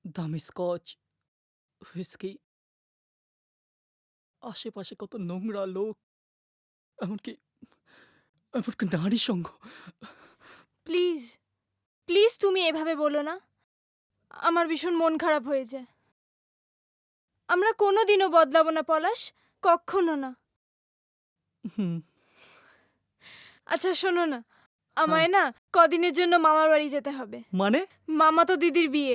দামি Scotch, whisky, আশেপাশে কত নোংরা লোক, এমনকি এমনকি নারী সঙ্গ। প্লিজ প্লিজ তুমি এভাবে বলো না। আমার ভীষণ মন খারাপ হয়ে যায়। আমরা কোনোদিনও বদলাবো না পলাশ, কখনো না। হুম, আচ্ছা শোনো না, হ্যাঁ। আমায় না কদিনের জন্য মামার বাড়ি যেতে হবে। মানে? মামা তো দিদির বিয়ে।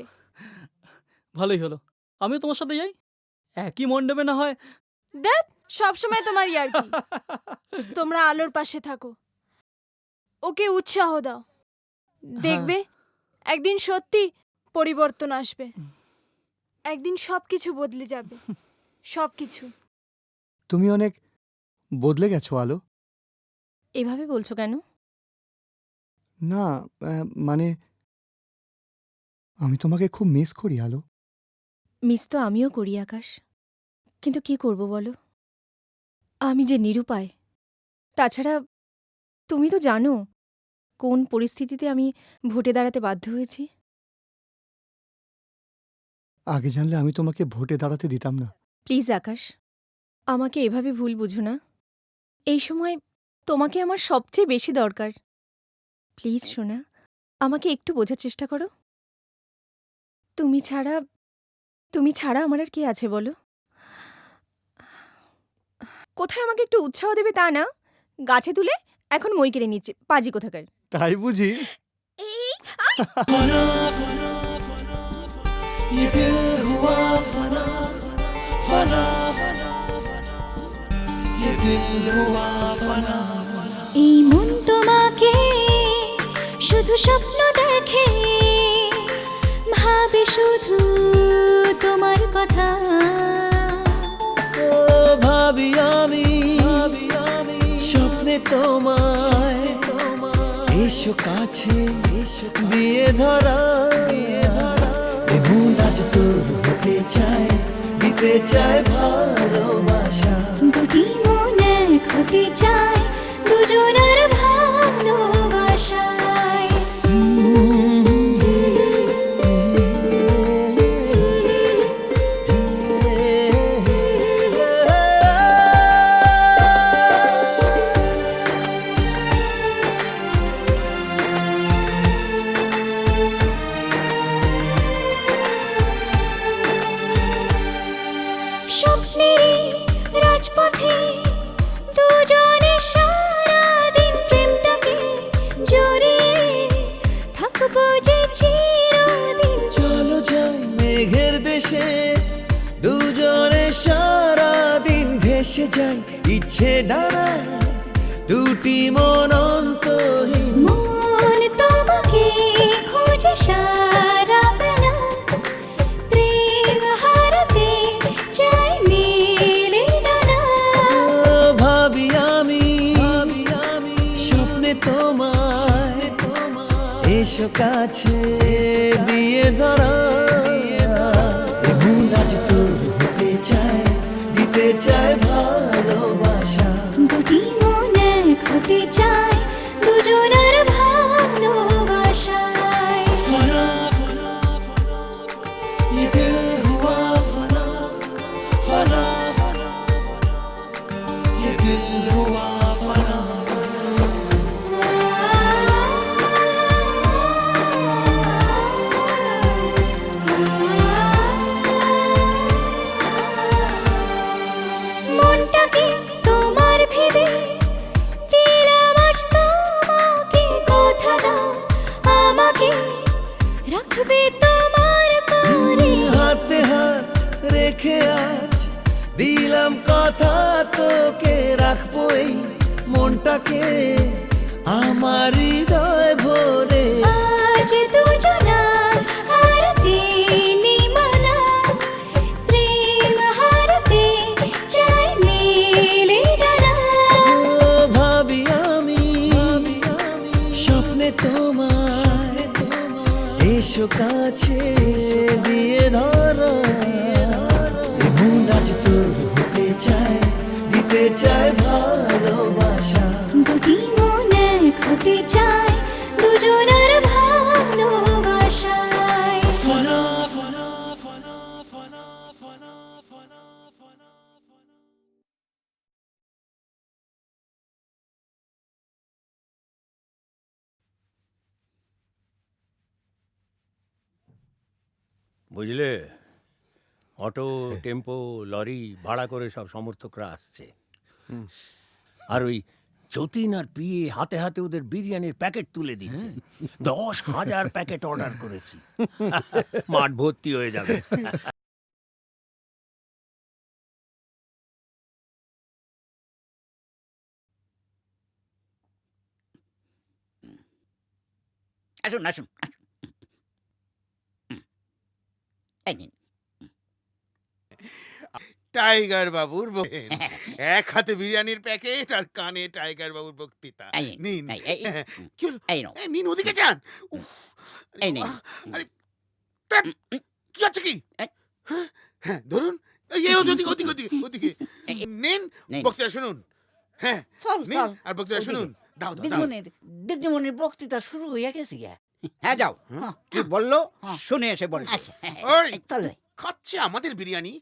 ভালোই হলো। আমিও তোমার সাথে যাই। একই মণ্ডপে না হয়। দেখ, সবসময় তোমার ইয়ার্কি। তোমরা আলোর পাশে থাকো, ওকে উৎসাহ দাও। দেখবে একদিন সত্যি পরিবর্তন আসবে, একদিন সবকিছু বদলে যাবে, সবকিছু। তুমি অনেক বদলে গেছো আলো। এভাবে বলছো কেন? না, মানে আমি তোমাকে খুব মিস করি আলো। মিস তো আমিও করি আকাশ, কিন্তু কি করব বলো, আমি যে নিরুপায়। তাছাড়া তুমি তো জানো কোন পরিস্থিতিতে আমি ভোটে দাঁড়াতে বাধ্য হয়েছি। আগে জানলে আমি তোমাকে ভোটে দাঁড়াতে দিতাম না। প্লিজ আকাশ, আমাকে এভাবে ভুল বুঝো না। এই সময় তোমাকে আমার সবচেয়ে বেশি দরকার। প্লিজ সোনা, আমাকে একটু বোঝার চেষ্টা করো। তুমি ছাড়া আমার আর কে আছে বলো? কোথায় আমাকে একটু উৎসাহ দেবে তা না, গাছে তুলে এখন মই কেড়ে নিচ্ছে পাজি কোথাকার। তাই বুঝি? এই ये दिल हुआ फना फना ये दिल हुआ फना এই মন তোমাকে শুধু স্বপ্ন দেখে, ভাবে শুধু তোমার কথা। ও ভাবি আমি স্বপ্নে তোমায় এসো কাছে দিয়ে ধরা মন আজ তোর হতে চায়, দিতে চায় ভালোবাসা। দুটি মন এক হতে চায় দুজনের ভালোবাসায়। স্বপ্নেরই রাজপথে দুজনে সারাদিন প্রেমটাকে জড়িয়ে থাকবো যে চিরদিন। চলো যাই মেঘের দেশে দুজনে সারা দিন ভেসে যাই ইচ্ছে ডানায় দুটি মন অন্তহীন। মন তোমাকে খোঁজে সারা বেলা, প্রেম হারাতে চাই মেলে ডানা। ও ভাবি আমি স্বপ্নে তোমায় এসো কাছে দিয়ে ধরা মন আজ তোর হতে চায়, দিতে চায় ভালোবাসা। দুটি মন এক হতে চায় দুজনের ভালোবাসায়। फना ये दिल हुआ फना फना ये दिल हुआ फना। মনটাকে তোমার ভেবে দিলাম আজ তোমাকে, কথা দাও আমাকে রাখবে তোমার করে। হাতে হাত রেখে আজ দিলাম কথা তোকে, রাখবো এই মনটাকে আমার হৃদয় ভরে। আজ দুজনার হারতে নিমানা, প্রেম হারতে চাই মেলে ডানা। ও ভাবি আমি স্বপ্নে তোমায় এসো কাছে দিয়ে ধরা মন আজ তোর হতে চায়, দিতে চায় ভালোবাসা। দুটি মন এক হতে চায় দুজনের ভালোবাসায়। फना বুঝলে, অটো, টেম্পো, লরি ভাড়া করে সব সমর্থকরা আসছে। আর ওই যতীন আর পিয়ে হাতে হাতে ওদের বিরিয়ানির প্যাকেট তুলে দিচ্ছে। 10,000 প্যাকেট অর্ডার করেছি। মাঠ ভর্তি হয়ে যাবে। আসুন আসুন আসুন। এই নিন। টাইগার বাবুর এক হাতে বিরিয়ানির প্যাকেট আর কানে টাইগার বাবুর বক্তৃতা। এই নিন। এই, এই, এই, কি হলো? এই নাও। নিন, ওদিকে যান। উফ, এই নিন। আরে ধ্যাৎ, কি হচ্ছে কি? এই। হ্যাঁ, ধরুন। এই ওদিকে ওদিকে ওদিকে ওদিকে। নিন, নিন। বক্তৃতা শুনুন। হ্যাঁ, চল নিন চল। আর বক্তৃতা শুনুন। দাও দাও দাও। দিদিমণির বক্তৃতা শুরু হয়ে গেছে গিয়া। হ্যাঁ যাও। কি বললো শুনে এসে বল। আচ্ছা ওই চলে। খাচ্ছে আমাদের বিরিয়ানি,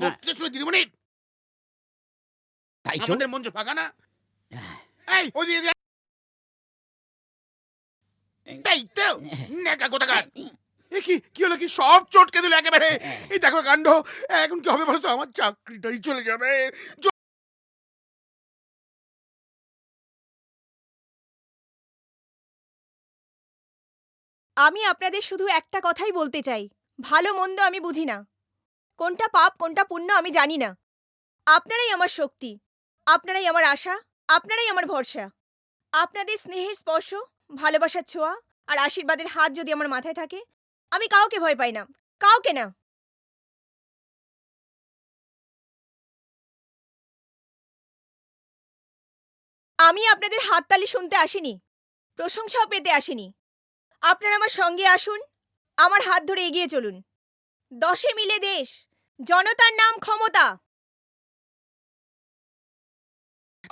বক্তৃতা শুনে দিদিমণি তাই তো। আমাদের মঞ্চ ফাঁকা না। এই ওদিকে যা। তাই তো নেকা কোথাকার। এ কি হলো, কি সব চটকে দিল একেবারে। এই দেখো কাণ্ড। এখন কি হবে বলো তো, আমার চাকরিটাই চলে যাবে। আমি আপনাদের শুধু একটা কথাই বলতে চাই, ভালো মন্দ আমি বুঝি না, কোনটা পাপ কোনটা পুণ্য আমি জানি না। আপনারাই আমার শক্তি, আপনারাই আমার আশা, আপনারাই আমার ভরসা। আপনাদের স্নেহের স্পর্শ, ভালোবাসার ছোঁয়া আর আশীর্বাদের হাত যদি আমার মাথায় থাকে, আমি কাউকে ভয় পাই না, কাউকে না। আমি আপনাদের হাততালি শুনতে আসিনি, প্রশংসাও পেতে আসিনি। আপনারা আমার সঙ্গে আসুন, আমার হাত ধরে এগিয়ে চলুন। 10 মিলে দেশ, জনতার নাম ক্ষমতা।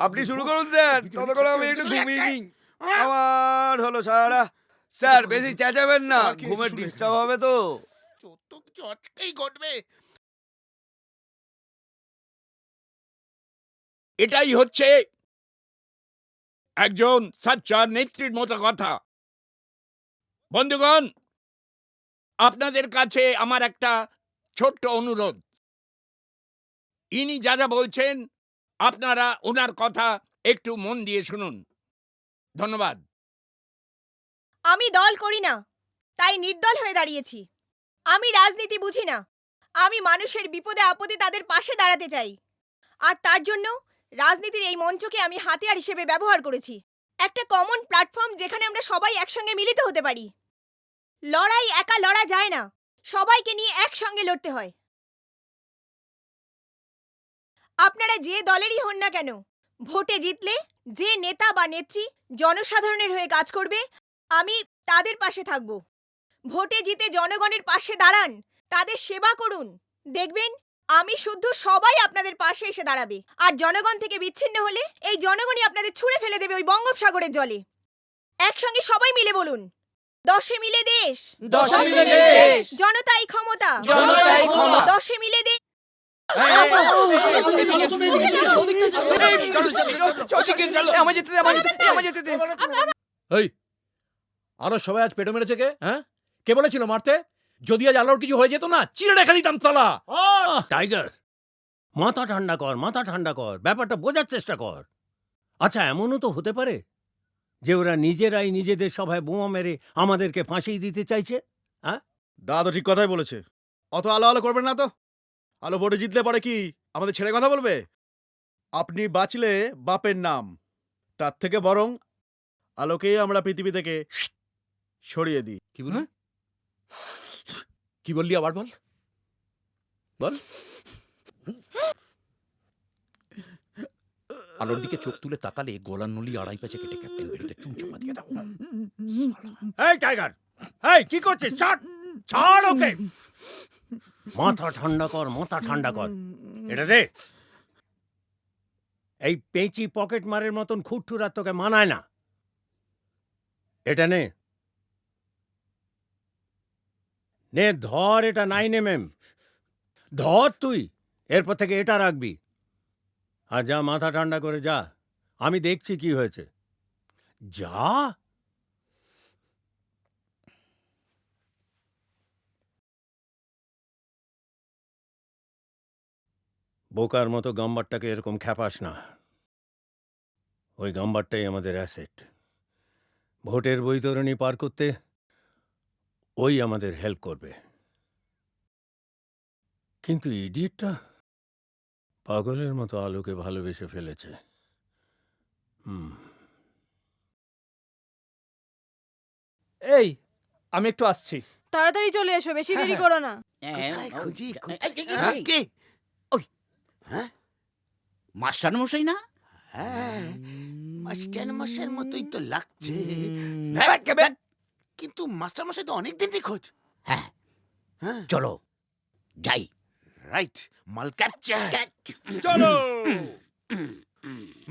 আপনি শুরু করুন স্যার, ততক্ষণ আমি একটু ঘুমিয়ে নিই। আমার হলো সারা। স্যার বেশি চেঁচাবেন না, ঘুমের ডিস্টার্ব হবে তো। যত কিছু আজকেই ঘটবে। এটাই হচ্ছে একজন সাচ্চা নেত্রীর মতো কথা। বন্ধুগণ, আপনাদের কাছে আমার একটা ছোট্ট অনুরোধ। ইনি যা যা বলছেন আপনারা ওনার কথা একটু মন দিয়ে শুনুন। ধন্যবাদ। আমি দল করি না, তাই নির্দল হয়ে দাঁড়িয়েছি। আমি রাজনীতি বুঝি না, আমি মানুষের বিপদে আপদে তাদের পাশে দাঁড়াতে চাই। আর তার জন্য রাজনীতির এই মঞ্চকে আমি হাতিয়ার হিসেবে ব্যবহার করেছি, একটা কমন প্ল্যাটফর্ম যেখানে আমরা সবাই একসঙ্গে মিলিত হতে পারি। লড়াই একা লড়া যায় না, সবাইকে নিয়ে একসঙ্গে লড়তে হয়। আপনারা যে দলেরই হন না কেন, ভোটে জিতলে যে নেতা বা নেত্রী জনসাধারণের হয়ে কাজ করবে, আমি তাদের পাশে থাকব। ভোটে জিতে জনগণের পাশে দাঁড়ান, তাদের সেবা করুন। দেখবেন আমি শুদ্ধ সবাই আপনাদের পাশে এসে দাঁড়াবে। আর জনগণ থেকে বিচ্ছিন্ন হলে এই জনগণই আপনাদের ছুঁড়ে ফেলে দেবে ওই বঙ্গোপসাগরের জলে। একসঙ্গে সবাই মিলে বলুন, 10 মিলে দেশ, 10 মিলে দেশ, জনতাই ক্ষমতা, জনতাই ক্ষমতা। 10 মিলে দেশ। এই আরো সবাই আজ পেটো মেরেছে কে? হ্যাঁ, কে বলেছিল মারতে? যদি আজ আলোর কিছু হয়ে যেত না, চিড়ে রেখে দিতাম সালা। টাইগার, মাথা ঠান্ডা কর, মাথা ঠান্ডা কর, ব্যাপারটা বোঝার চেষ্টা কর। আচ্ছা, এমনও তো হতে পারে যে ওরা নিজেরাই নিজেদের সভায় বোমা মেরে আমাদেরকে ফাঁসি দিতে চাইছে। হ্যাঁ, দাদা ঠিক কথাই বলেছে। অত আলো আলো করবেন না তো। আলো ভোটে জিতলে পরে কি আমাদের ছেড়ে কথা বলবে? আপনি বাঁচলে বাপের নাম, তার থেকে বরং আলোকেই আমরা পৃথিবী থেকে সরিয়ে দিই। কি বললি? কি বললি আবার বল, বল। আলোর দিকে চোখ তুলে তাকালে গলার নলি 2.5 প্যাচে কেটে ক্যাপ্টেন বেরিতে চুন চাপা দিয়ে দাও। এই টাইগার, এই কি করছিস? ছাড়, ছাড় ওকে। মাথা ঠান্ডা কর, মাথা ঠান্ডা কর। এটা দে। এই পেঁচি পকেট মারের মতন খুঁটঠুরা তোকে মানায় না। এটা নে, নে ধর, এটা 9mm। ধর তুই, এরপর থেকে এটা রাখবি। আর যা, মাথা ঠান্ডা করে যা, আমি দেখছি কি হয়েছে। যা। বোকার মতো গাম্বারটাকে এরকম খ্যাপাস না। ওই গাম্বারটাই আমাদের অ্যাসেট। ভোটের বৈতরণী পার করতে ওই আমাদের হেল্প করবে। কিন্তু ইডিয়েটটা পাগলের মতো আলোকে ভালোবেসে ফেলেছে। এই আমি একটু আসছি। তাড়াতাড়ি চলে এসো, বেশি দেরি করো না। কোথায় খুঁজি কে? ওই হ্যাঁ মাস্টার মশাই না? হ্যাঁ, মাস্টার মশাইয়ের মতোই তো লাগছে, কিন্তু মাস্টার মশাই তো অনেকদিন নিখোঁজ। হ্যাঁ হ্যাঁ, চলো যাই। রাইট, মাল ক্যাপচার। চলো।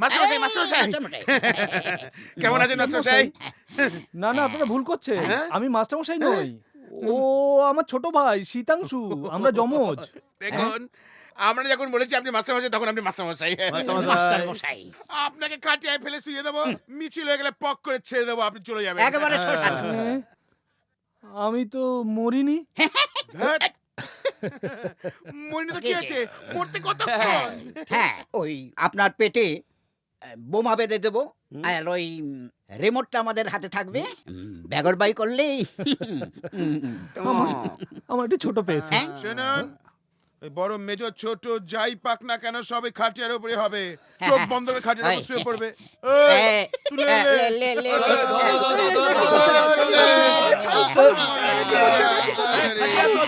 মাস্টার মশাই, মাস্টার মশাই, কেমন আছেন মাস্টার মশাই? না না, আপনারা ভুল করছে। হ্যাঁ? আমি মাস্টারমশাই নই, ও আমার ছোট ভাই শীতাংশু, আমরা যমজ। দেখুন, আমরা যখন বলেছি আপনি মাস্টার মশাই, তখন আপনি মাস্টার মশাই। মাস্টার মশাই আপনাকে খাটিয়ায় ফেলে শুয়ে দেবো, মিছিল হয়ে গেলে পক করে ছেড়ে দেবো, আপনি চলে যাবেন। একেবারে শ্মশান। হ্যাঁ? আমি তো মরিনি। ধ্যাৎ। মরিনি তো কি আছে, মরতে কতক্ষণ? হ্যাঁ, ওই আপনার পেটে বোমা বেঁধে দেবো, আর ওই রিমোটটা আমাদের হাতে থাকবে, ব্যাগর বাই করলেই। আমার একটু ছোট পেয়েছে। হ্যাঁ? শুনুন, ওই বড় মেজর ছোট যাই পাক না কেন সবই খাটিয়ার উপরে হবে, চোখ বন্ধ করে খাটিয়ার উপর শুয়ে পড়বে। এই, তুলে নে।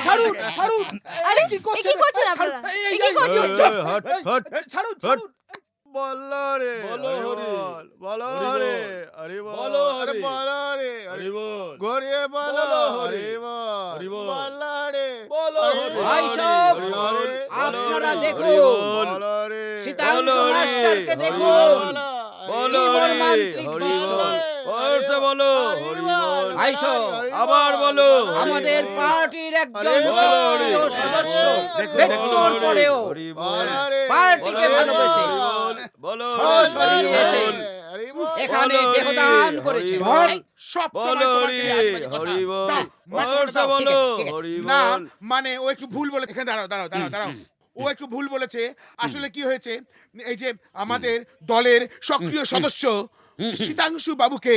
ছাড়ুন ছাড়ুন। আরে কি এ কি করছেন আপনারা? এ কি করছেন? ছাড়ুন ছাড়ুন। বলো রে, বলো হরি হরি, বল, বলো হরি রে, বল, হরি বল, বলো আরে হরি, বলো রে, হরি বল, গড়িয়ে বলো, বলো হরি, হরি বল, হরি বল, বলো রে, বলো হরি হরি, বল, ভাই সব, হরি বল, আপনারা হরি দেখুন, বল, বলো রে, শীতাংশু বলো রে, মাস্টারকে হরি দেখুন, বল, বলো কি রে, মর্মান্তিক হরি দৃশ্য। বল, ওরসে বলো, হরি বল, ভাই সব, আবার বলো, হরি আমাদের বল, পার্টির একজন হরি বল, সক্রিয় হরি সদস্য, দেখুন, মৃত্যুর হরি পরেও হরি বল, পার্টিকে ভালোবেসে বলো সশরীরে এসে এখানে বলো দেহদান হরি, করেছে। বল, সব বলো হরি, হরি বল, ওরসে বলো, ঠিক আছে, হরি না বল, মানে ও একটু ভুল বলে, এখানে দাঁড়াও দাঁড়াও দাঁড়াও দাঁড়াও, ও একটু ভুল বলেছে। আসলে কি হয়েছে, এই যে আমাদের দলের সক্রিয় সদস্য শীতাংশু বাবুকে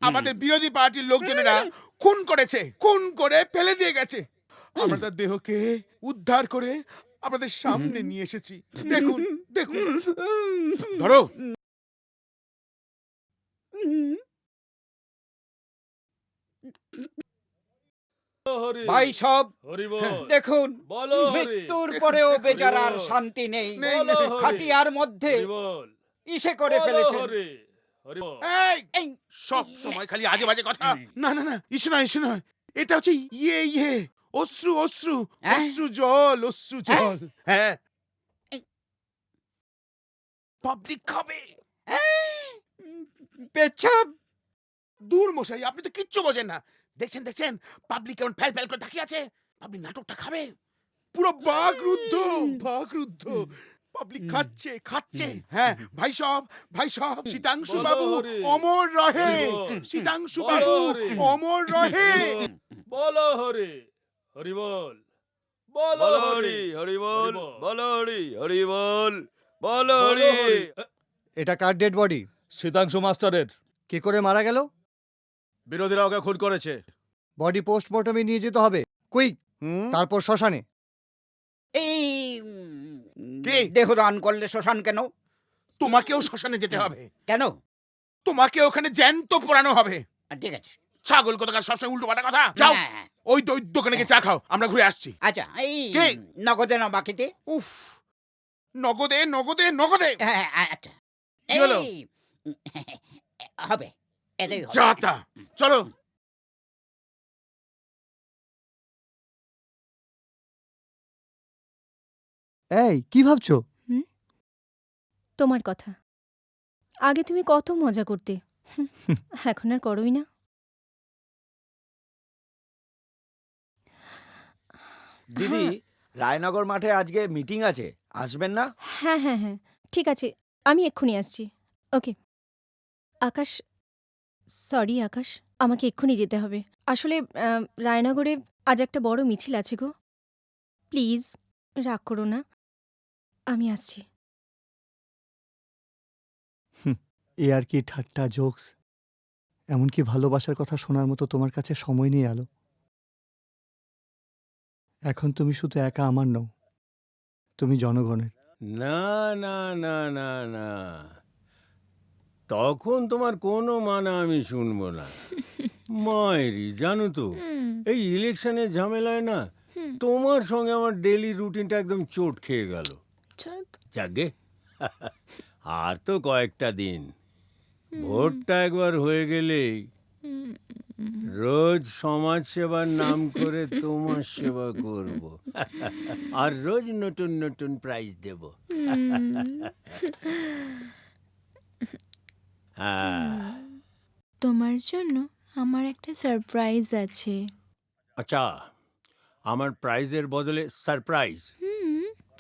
আমাদের বিরোধী পার্টির লোকজনেরা খুন করেছে, খুন করে ফেলে দিয়ে গেছে। আমরা তার দেহকে উদ্ধার করে আপনাদের সামনে নিয়ে এসেছি। দেখুন দেখুন, ধরো। হরি, ভাই সব, হরি বল, দেখুন, বলো হরি, মৃত্যুর পরেও বেচারার শান্তি নেই, বলো হরি, খাটিয়ার মধ্যে হরি বল, ইসে করে বলো ফেলেছেন। হরি, হরি বল। এই সব সময় খালি আজে বাজে কথা। না না না, ইসু নয়, ইসু নয়, এটা হচ্ছে ইয়ে অশ্রু অশ্রু হ্যাঁ? অশ্রু জল, অশ্রু জল। হ্যাঁ, এই। পাবলিক খাবে। পেচ্ছাপ, দূর মশাই, আপনি তো কিচ্ছু বোঝেন না। দেখছেন দেখছেন, পাবলিক কেমন ফেল ফেল করে তাকিয়ে আছে। পাবলিক নাটকটা খাবে, পুরো বাকরুদ্ধ বাকরুদ্ধ। পাবলিক খাচ্ছে খাচ্ছে। হ্যাঁ ভাই সব, শীতাংশু বলো বাবু হরি, অমর রহে, হরি বল, শীতাংশু বলো বাবু হরি, অমর রহে। বলো হরি, হরি বল, বলো বলো হরি, হরি, হরি বল, হরি বল, বলো হরি, হরি বল, বলো বলো হরি। হরি। এটা কার ডেড বডি? শীতাংশু মাস্টারের। কি করে মারা গেল? বিরোধীরা ওকে খুন করেছে। বডি পোস্টমর্টমে নিয়ে যেতে হবে, কুইক, তারপর শ্মশানে। এই কে? দেহদান করলে শ্মশান কেন? তোমাকেও শ্মশানে যেতে হবে, কেন? তোমাকে ওখানে জ্যান্ত পোড়ানো হবে। ঠিক আছে, ছাগল কোথাকার, সবসময় উল্টো পাল্টা কথা। যাও হ্যাঁ, ওই দোকানে গিয়ে চা খাও, আমরা ঘুরে আসছি। আচ্ছা, এই কে? নগদে না বাকিতে? উফ, নগদে নগদে নগদে। হ্যাঁ, আচ্ছা, কি হলো? এই, হবে, এটাই হবে। যা তা, চলো। এই কি ভাবছো? তোমার কথা। আগে তুমি কত মজা করতে, এখন আর করোই না। দিদি, রায়নগর মাঠে আজকে মিটিং আছে, আসবেন না? হ্যাঁ হ্যাঁ হ্যাঁ, ঠিক আছে, আমি এক্ষুনি আসছি। ওকে। আকাশ, সরি আকাশ, আমাকে এক্ষুনি যেতে হবে। আসলে রায়নগরে আজ একটা বড় মিছিল আছে গো। প্লিজ রাগ করো না। আমি আসছি। এ আর কি ঠাট্টা, জোকস, এমনকি ভালোবাসার কথা শোনার মতো তোমার কাছে সময় নেই আলো। এখন তুমি শুধু একা আমার নও, তুমি জনগণের। না না না না না, তখন তোমার কোনো মানা আমি শুনবো না। মায়েরি, জানো তো এই ইলেকশনের ঝামেলায় না তোমার সঙ্গে আমার ডেইলি রুটিনটা একদম চোট খেয়ে গেল। যাগে, আর তো কয়েকটা দিন, ভোটটা একবার হয়ে গেলেই রোজ সমাজ সেবার নাম করে তোমার সেবা করব, আর রোজ নতুন নতুন প্রাইজ দেব। তোমার জন্য আমার একটা সারপ্রাইজ আছে। আচ্ছা, আমার প্রাইজের বদলে সারপ্রাইজ?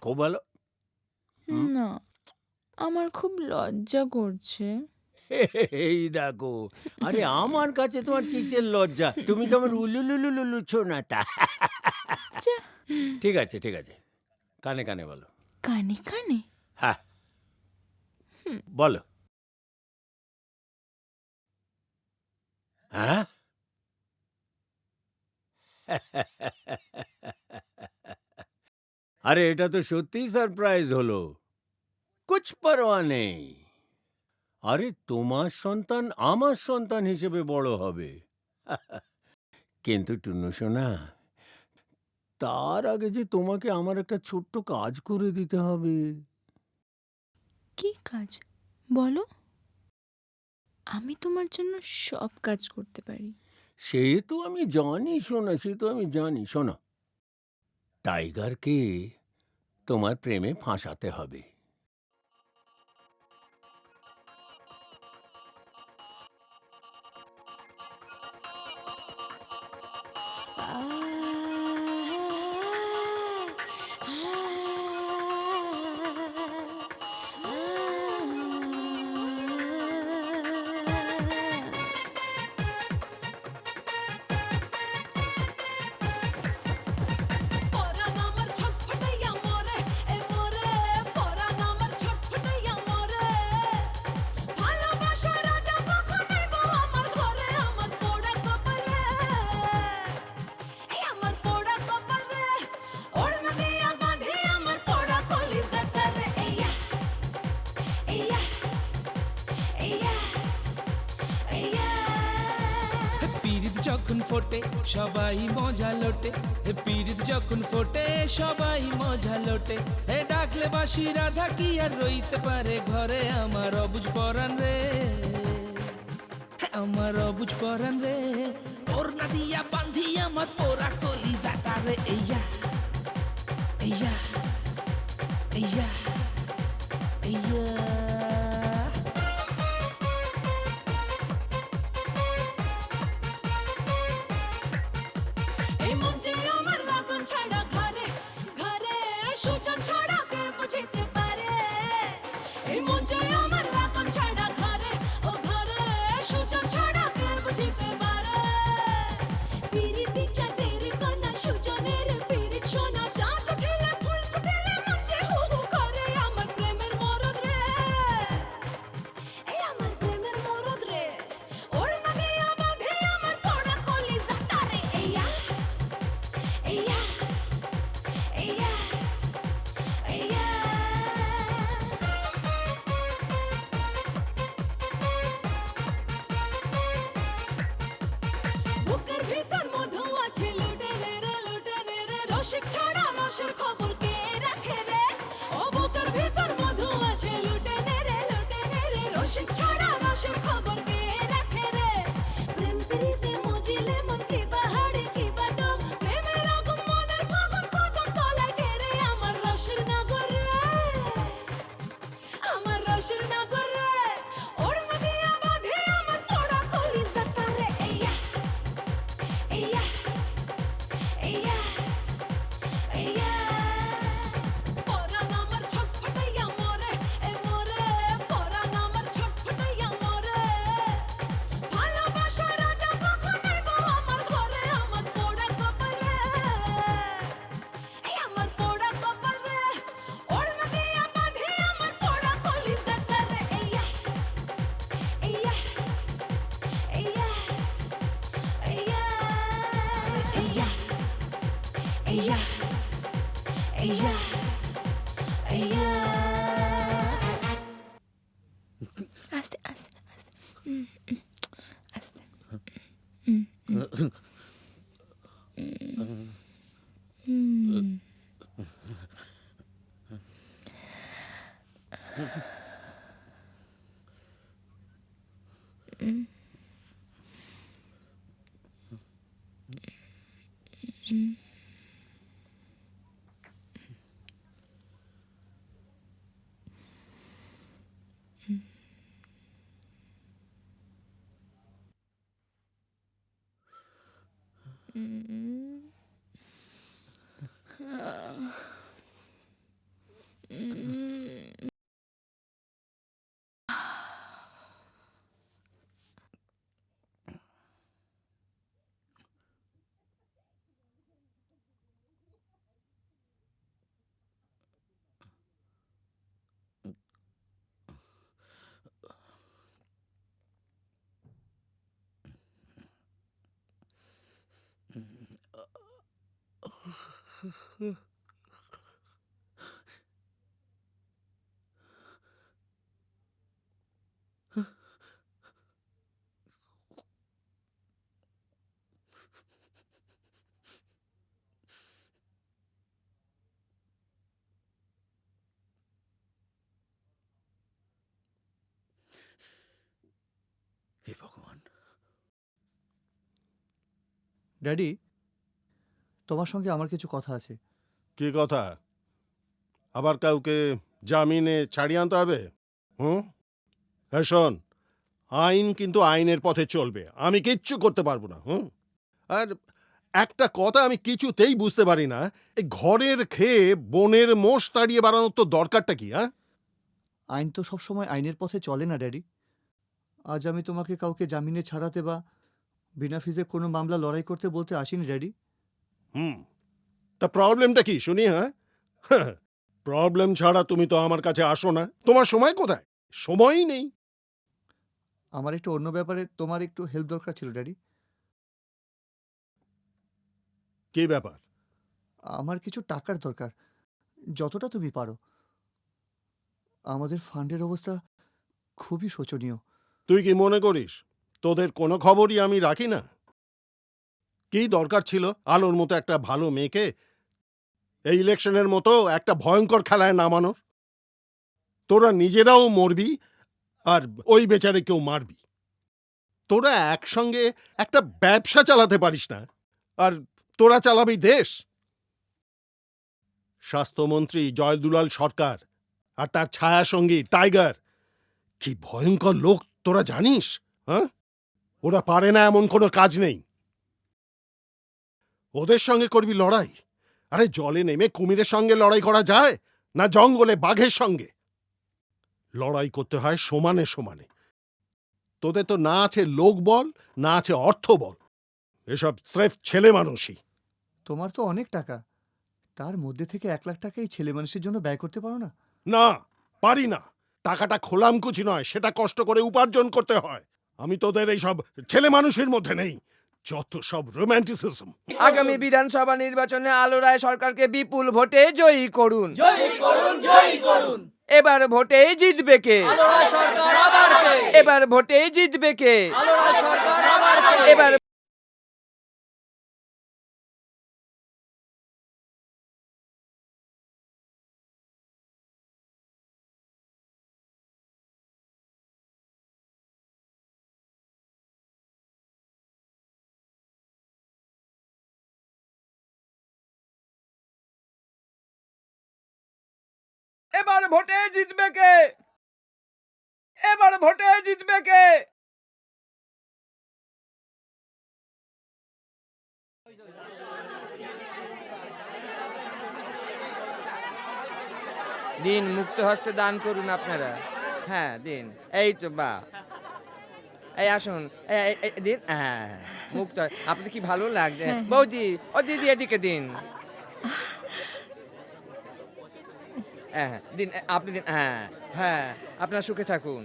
খুব ভালো। না, আমার খুব লজ্জা করছে। এই দেখো, আরে আমার কাছে তোমার কিসের লজ্জা? তুমি তো আমার উলুলুলুলু ছোনাতা। ঠিক আছে ঠিক আছে, কানে কানে বলো। কানে কানে? হ্যাঁ বলো। হ্যাঁ, আরে এটা তো সত্যিই সারপ্রাইজ হলো, কুছ পরোয়া নেই। আরে তোমার সন্তান আমার সন্তান হিসেবে বড় হবে। কিন্তু টুনু সোনা, তার আগে যে তোমাকে আমার একটা ছোট্ট কাজ করে দিতে হবে। কি কাজ বলো? আমি তোমার জন্য সব কাজ করতে পারি। সে তো আমি জানি শোনা, সে তো আমি জানি। শোনো, টাইগারকে তোমার প্রেমে ফাঁসাতে হবে। যখন ফোটে সবাই মজা লোটে, পীড়িত যখন ফোটে সবাই মজা লোটে। ডাকলে বাসি রাধা কি আর রইতে পারে ঘরে, আমার অবুঝ পরাণ রে, আমার অবুঝ পরাণ রে। ওড়না দিয়া বান্ধি আমার পোড়া কলিজাটা রে, এইয়া এইয়া এইয়া এইয়া। রসিক ছাড়া রসের খবর কে রাখে রে, ও বুকের ভিতর মধু আছে লুটে নে রে রসিক ছাড়া রসের খবর কে রাখে রে। প্রেম প্রীতে মজিলে মন কি পাহাড়ে কি বাডম, প্রেমের আগুন মনের ফাগুন কদম তলায় কে রে, আমার রসের নগর রে, আমার রসের নগর রে। ওড়না দিয়া বাঁধে আমার পোড়া কলিজাটা রে, এইয়া এইয়া এইয়া এইয়া। Aya, aya, aya. আস্তে আস্তে আস্তে আস্তে হে ভগবান। ড্যাডি, তোমার সঙ্গে আমার কিছু কথা আছে। কি কথা? আবার কাউকে জামিনে ছাড়িয়ে আনতে হবে? হুম? হ্যাঁ, শোন, আইন কিন্তু আইনের পথে চলবে, আমি কিচ্ছু করতে পারবো না। হুম? আর একটা কথা আমি কিছুতেই বুঝতে পারি না, এই ঘরের খেয়ে বনের মোষ তাড়িয়ে বাড়ানোর তো দরকারটা কি? হ্যাঁ, আইন তো সবসময় আইনের পথে চলে না ড্যাডি। আজ আমি তোমাকে কাউকে জামিনে ছাড়াতে বা বিনা ফিজে কোনো মামলা লড়াই করতে বলতে আসিনি ড্যাডি। হুম, তা প্রবলেমটা কি শুনি? হ্যাঁ, প্রবলেম ছাড়া তুমি তো আমার কাছে আসো না। তোমার সময় কোথায়? সময়ই নেই। আমার একটু অন্য ব্যাপারে তোমার একটু হেল্প দরকার ছিল ড্যাডি। কি ব্যাপার? আমার কিছু টাকার দরকার, যতটা তুমি পারো। আমাদের ফান্ডের অবস্থা খুবই শোচনীয়। তুই কি মনে করিস তোদের কোনো খবরই আমি রাখি না? কি দরকার ছিল আলোর মতো একটা ভালো মেয়েকে এই ইলেকশনের মতো একটা ভয়ঙ্কর খেলায় নামানোর? তোরা নিজেরাও মরবি আর ওই বেচারে কেউ মারবি। তোরা একসঙ্গে একটা ব্যবসা চালাতে পারিস না, আর তোরা চালাবি দেশ। স্বাস্থ্যমন্ত্রী জয়দুলাল সরকার আর তার ছায়া সঙ্গী টাইগার কি ভয়ঙ্কর লোক তোরা জানিস? হ্যাঁ, ওরা পারে না এমন কোনো কাজ নেই। ওদের সঙ্গে করবি লড়াই? আরে জলে নেমে কুমিরের সঙ্গে লড়াই করা যায় না জঙ্গলে বাঘের সঙ্গে? লড়াই করতে হয় সমানে সমানে। তোদের তো না আছে লোকবল, না আছে অর্থবল, এসব স্রেফ ছেলে মানুষই। তোমার তো অনেক টাকা, তার মধ্যে থেকে 1 লাখ টাকা এই ছেলে মানুষের জন্য ব্যয় করতে পারো না? না, পারি না। টাকাটা খোলামকুচি নয়, সেটা কষ্ট করে উপার্জন করতে হয়। আমি তোদের এই সব ছেলে মানুষের মধ্যে নেই, যত সব রোম্যান্টিসিজম। আগামী বিধানসভা নির্বাচনে আলো রায় সরকারকে বিপুল ভোটে জয়ী করুন। জয় করুন, জয় করুন। এবার ভোটে জিতবে কে? এবার ভোটে জিতবে কে? এবার এবার ভোটে জিতবে কে? এবার ভোটে জিতবে কে? দিন, মুক্ত হস্তে দান করুন আপনারা। হ্যাঁ দিন, এই তো বা এই আসুন, দিন। হ্যাঁ, মুক্ত। আপনি কি ভালো লাগছে বৌদি? ও দিদি এদিকে দিন। হ্যাঁ দিন, আপনি দিন। হ্যাঁ হ্যাঁ, আপনারা সুখে থাকুন।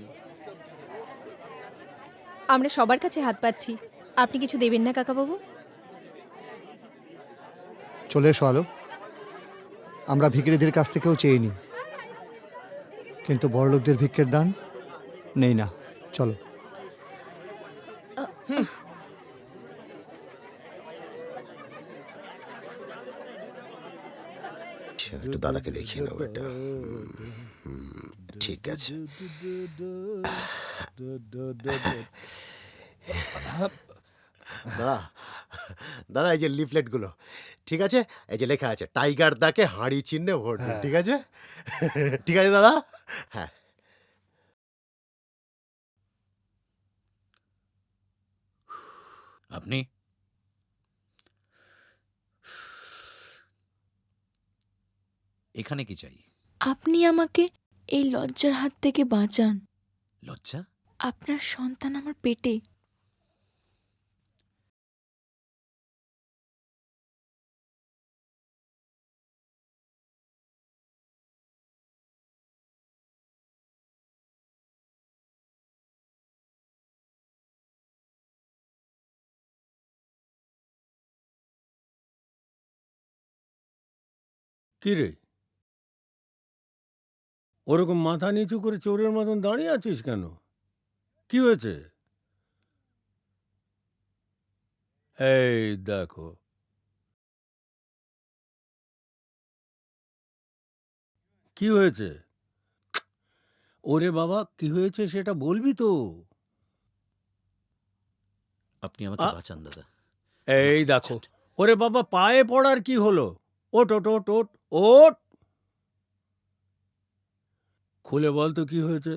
আমরা সবার কাছে হাত পাচ্ছি, আপনি কিছু দেবেন না কাকাবাবু? চলে এসো আলো। আমরা ভিখিরিদের কাছ থেকেও চেয়ে নিই, কিন্তু বড়লোকদের ভিক্ষের দান নেই না। চলো। একটু দাদাকে দেখিয়ে নেবো এটা। ঠিক আছে। দাদা দাদা এই যে লিফলেট গুলো, ঠিক আছে, এই যে লেখা আছে টাইগার দাকে হাঁড়ি চিহ্নে ভোট দিন, ঠিক আছে? ঠিক আছে দাদা। হ্যাঁ আপনি এখানে কি চাই? আপনি আমাকে এই লজ্জার হাত থেকে বাঁচান। লজ্জা? আপনার সন্তান আমার পেটে। কি রে, ওরকম মাথা নিচু করে চোরের মতন দাঁড়িয়ে আছিস কেন? কি হয়েছে? এই দেখো, কি হয়েছে? ওরে বাবা, কি হয়েছে সেটা বলবি তো। আপনি আমাকে বাঁচান দাদা। এই দেখো, ওরে বাবা, পায়ে পড়ার কি হলো? ওট ওট ওট ওট ওট, খুলে বল তো কি হয়েছে।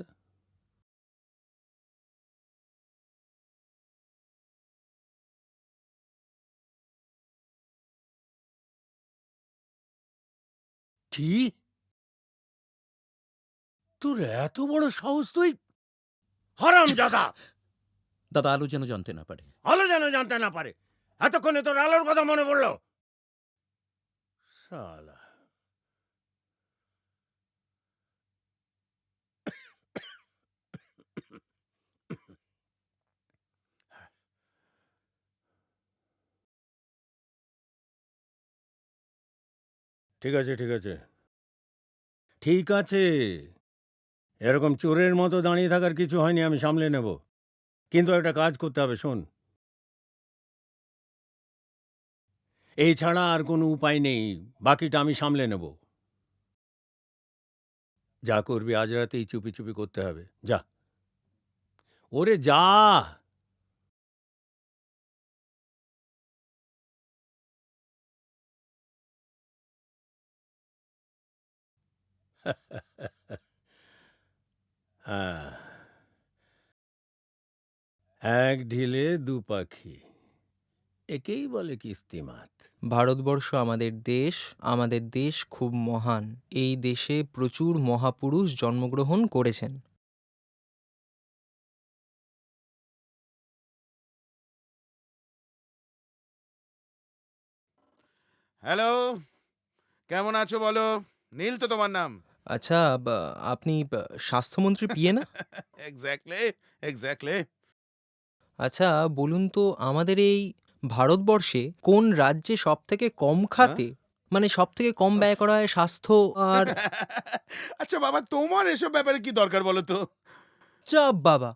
কি? তোর এত বড় সাহস তুই? হারামজাদা! দাদা, আলো যেন জানতে না পারে। আলো যেন জানতে না পারে? এতক্ষণে তোর আলোর কথা মনে পড়লো? শালা। ঠিক আছে ঠিক আছে ঠিক আছে, এরকম চোরের মতো দাঁড়িয়ে থাকার কিছু হয়নি, আমি সামলে নেব। কিন্তু একটা কাজ করতে হবে, শোন। এই ছাড়া আর কোনো উপায় নেই, বাকিটা আমি সামলে নেব। যা করবি আজ রাতেই চুপি চুপি করতে হবে, যা। ওরে যা। হ্যাঁ, এক ঢিলে দু পাখি, একেই বলে কিস্তিমাত। ভারতবর্ষ আমাদের দেশ খুব মহান। এই দেশে প্রচুর মহাপুরুষ জন্মগ্রহণ করেছেন। হ্যালো, কেমন আছো বলো? নীল তো তোমার নাম? আচ্ছা, আপনি স্বাস্থ্যমন্ত্রী পিয়ে না? Exactly exactly. আচ্ছা বলুন তো, আমাদের এই ভারতবর্ষে কোন রাজ্যে সব থেকে কম খাতে, মানে সব থেকে কম ব্যয় করা হয় স্বাস্থ্য আর আচ্ছা বাবা, তোমার এসব ব্যাপারে কি দরকার বলো তো? চাপ বাবা,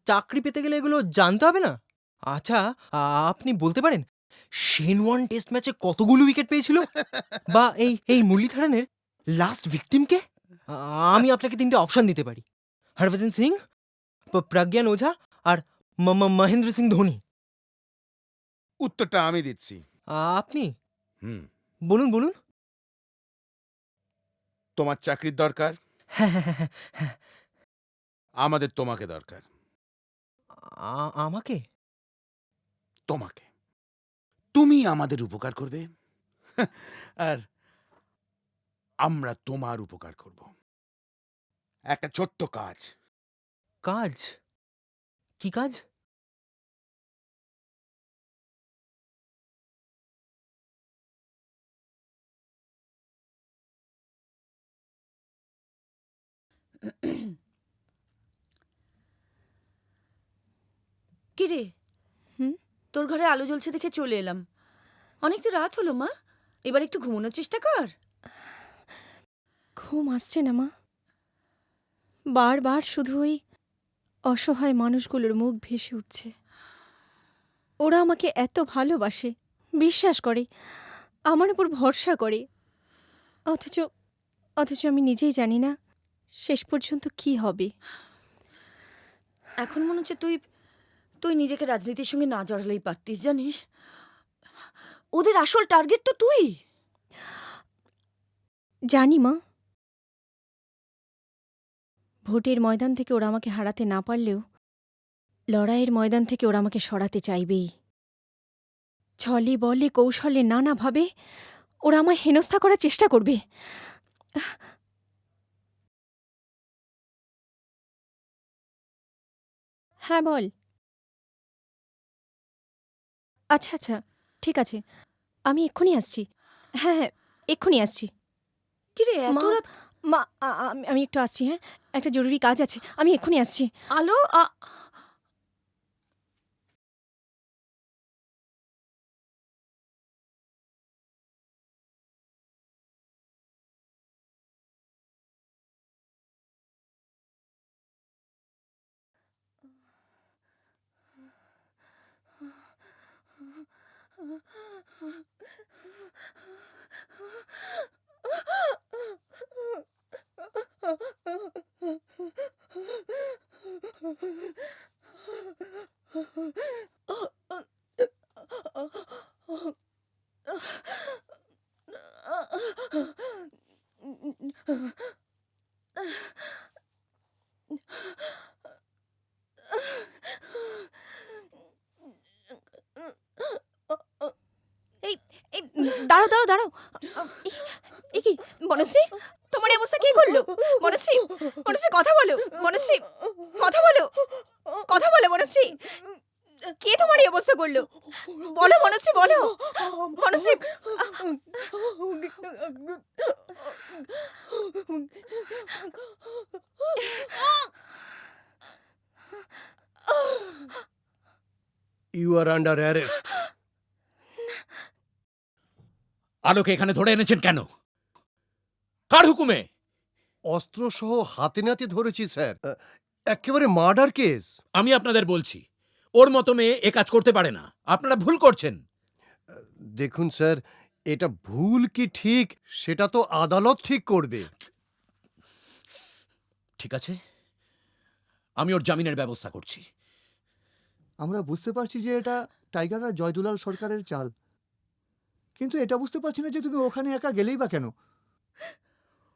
চাকরি পেতে গেলে এগুলো জানতে হবে না? আচ্ছা, আপনি বলতে পারেন শেন ওয়ার্ন টেস্ট ম্যাচে কতগুলো উইকেট পেয়েছিল? বা এই মুরলীধরনের লাস্ট ভিকটিমকে? আমি আপনাকে 3টে অপশন দিতে পারি: হরভজন সিং, প্রজ্ঞান ওঝা আর মহেন্দ্র সিং ধোনি। উত্তরটা আমি দিচ্ছি। আপনি হুম। বলুন বলুন। তোমার চাকরির দরকার, হ্যাঁ, আমাদের তোমাকে দরকার। আমাকে? তোমাকে। তুমি আমাদের উপকার করবে আর আমরা তোমার উপকার করব। একটা ছোট্ট কাজ। কাজ? কি কাজ? কিরে, তোর ঘরে আলো জ্বলছে দেখে চলে এলাম। অনেক তো রাত হলো মা। এবার একটু ঘুমানোর চেষ্টা কর। ঘুম আসছে না মা, বারবার শুধু ওই অসহায় মানুষগুলোর মুখ ভেসে উঠছে। ওরা আমাকে এত ভালোবাসে, বিশ্বাস করে, আমার উপর ভরসা করে, অথচ অথচ আমি নিজেই জানি না শেষ পর্যন্ত কি হবে। এখন মনে হচ্ছে তুই তুই নিজেকে রাজনীতির সঙ্গে না জড়ালেই পারতিস, জানিস? ওদের আসল টার্গেট তো তুই। জানি মা, ভোটের ময়দান থেকে ওরা আমাকে হারাতে না পারলেও লড়াইয়ের ময়দান থেকে ওরা আমাকে সরাতে চাইবেই। ছলে বলে কৌশলে নানাভাবে ওরা আমায় হেনস্থা করার চেষ্টা করবে। হ্যাঁ বল। আচ্ছা আচ্ছা, ঠিক আছে, আমি এক্ষুনি আসছি। হ্যাঁ হ্যাঁ, এক্ষুনি আসছি। কিরে এত মা, রাত? মা, আমি একটু আসছি। হ্যাঁ, একটা জরুরি কাজ আছে, আমি এক্ষুনি আসছি। আলো এই এই দাঁড়াও দাঁড়াও দাঁড়াও। এ কি বনশ্রী, তোমার এই অবস্থা কে করলো? বনশ্রী, বনশ্রী কথা বলো। বনশ্রী কথা বলো, কথা বলো বনশ্রী। কে তোমার এই অবস্থা করলো? বলো বনশ্রী, বলো Banashree. You are under arrest. আলোকে এখানে ধরে এনেছেন কেন? কার হুকুমে? অস্ত্র সহ হাতে নাতে ধরেছি স্যার, একেবারে মার্ডার কেস। আমি আপনাদের বলছি, ওর মতো মেয়ে এ কাজ করতে পারে না। আপনারা ভুল করছেন। দেখুন স্যার, এটা ভুল কি ঠিক সেটা তো আদালত ঠিক করবে। ঠিক আছে, আমি ওর জামিনের ব্যবস্থা করছি। আমরা বুঝতে পারছি যে এটা টাইগার আর জয়দুলাল সরকারের চাল, কিন্তু এটা বুঝতে পারছি না যে তুমি ওখানে একা গেলেই বা কেন?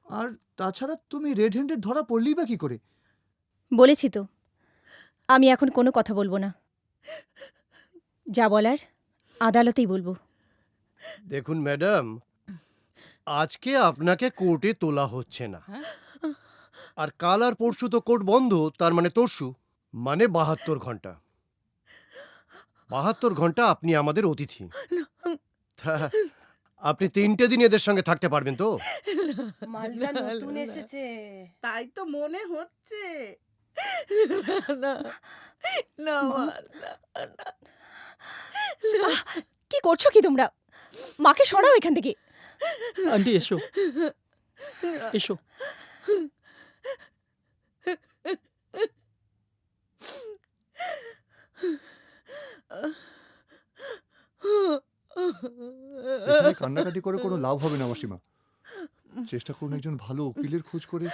আর তাছাড়া তুমি রেড হ্যান্ডেড ধরা পড়লেই বা কি করে? বলেছি তো, আমি এখন কোনো কথা বলবো না। যা বলার আদালতেই বলবো। দেখুন ম্যাডাম, আজকে আপনাকে কোর্টে তোলা হচ্ছে না, আর কাল আর পরশু তো কোর্ট বন্ধ, তার মানে তরশু, মানে 72 ঘন্টা। 72 ঘন্টা আপনি আমাদের অতিথি। তা আপনি 3টে দিন এদের সঙ্গে থাকতে পারবেন তো? মালটা নতুন এসেছে, তাই তো মনে হচ্ছে। না না কি করছো কি তোমরা? মাকে সরাও এখান থেকে। আন্টি এসো, এসো। এখানে কান্নাকাটি করে কোনো লাভ হবে না মাসিমা। চেষ্টা করুন একজন ভালো উকিলের খোঁজ করে